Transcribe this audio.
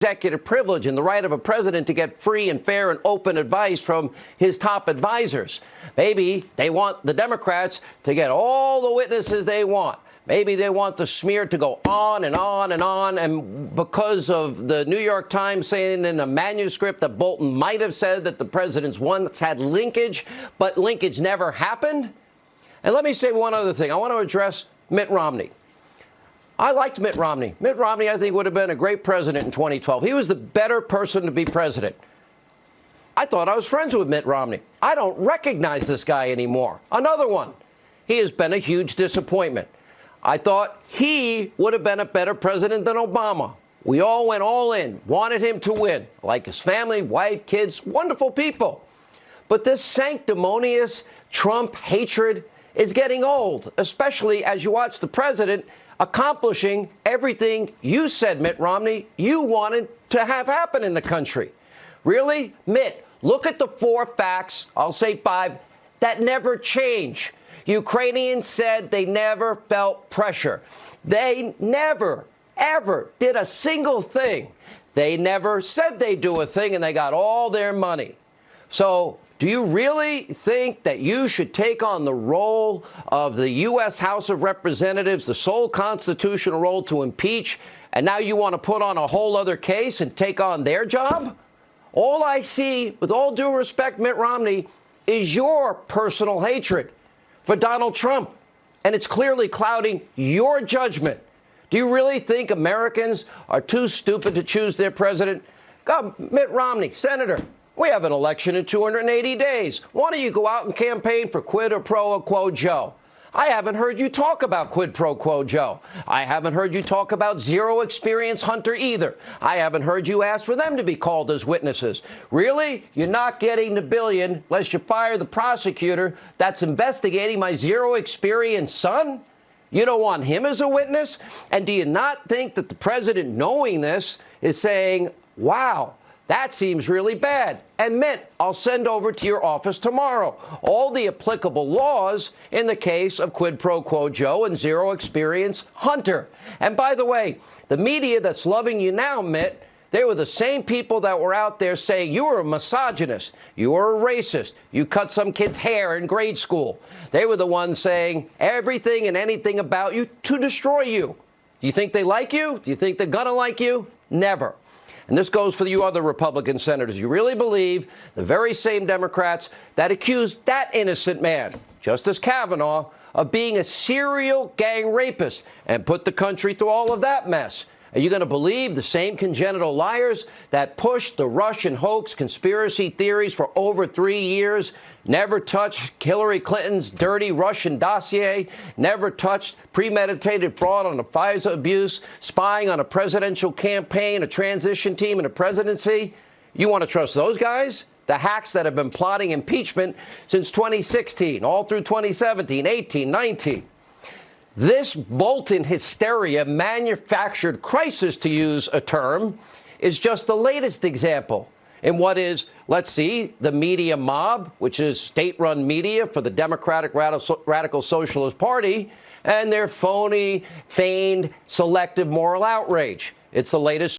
executive privilege and the right of a president to get free and fair and open advice from his top advisors. Maybe they want the Democrats to get all the witnesses they want. Maybe they want the smear to go on and on and on. And because of the New York Times saying in a manuscript that Bolton might have said that the presidents once had linkage, but linkage never happened. And let me say one other thing. I want to address Mitt Romney. I liked Mitt Romney. Mitt Romney, I think, would have been a great president in 2012. He was the better person to be president. I thought I was friends with Mitt Romney. I don't recognize this guy anymore. Another one. He has been a huge disappointment. I thought he would have been a better president than Obama. We all went all in, wanted him to win, like his family, wife, kids, wonderful people. But this sanctimonious Trump hatred is getting old, especially as you watch the president accomplishing everything you said, Mitt Romney, you wanted to have happen in the country. Really? Mitt, look at the 4 facts, I'll say 5, that never change. Ukrainians said they never felt pressure. They never, ever did a single thing. They never said they'd do a thing, and they got all their money. So do you really think that you should take on the role of the U.S. House of Representatives, the sole constitutional role to impeach, and now you want to put on a whole other case and take on their job? All I see, with all due respect, Mitt Romney, is your personal hatred for Donald Trump, and it's clearly clouding your judgment. Do you really think Americans are too stupid to choose their president? God, Mitt Romney, Senator, we have an election in 280 days. Why don't you go out and campaign for quid pro quo Joe? I haven't heard you talk about quid pro quo Joe. I haven't heard you talk about zero experience Hunter either. I haven't heard you ask for them to be called as witnesses. Really? You're not getting the billion unless you fire the prosecutor that's investigating my zero experience son? You don't want him as a witness? And do you not think that the president, knowing this, is saying, wow, that seems really bad? And Mitt, I'll send over to your office tomorrow all the applicable laws in the case of quid pro quo Joe and zero experience Hunter. And by the way, the media that's loving you now, Mitt, they were the same people that were out there saying you were a misogynist, you were a racist, you cut some kid's hair in grade school. They were the ones saying everything and anything about you to destroy you. Do you think they like you? Do you think they're gonna like you? Never. And this goes for you other Republican senators. You really believe the very same Democrats that accused that innocent man, Justice Kavanaugh, of being a serial gang rapist and put the country through all of that mess? Are you going to believe the same congenital liars that pushed the Russian hoax conspiracy theories for over 3 years, never touched Hillary Clinton's dirty Russian dossier, never touched premeditated fraud on the FISA abuse, spying on a presidential campaign, a transition team, and a presidency? You want to trust those guys? The hacks that have been plotting impeachment since 2016, all through 2017, 18, 19. This Bolton hysteria, manufactured crisis, to use a term, is just the latest example in what is, let's see, the media mob, which is state-run media for the Democratic Radical Socialist Party, and their phony, feigned, selective moral outrage. It's the latest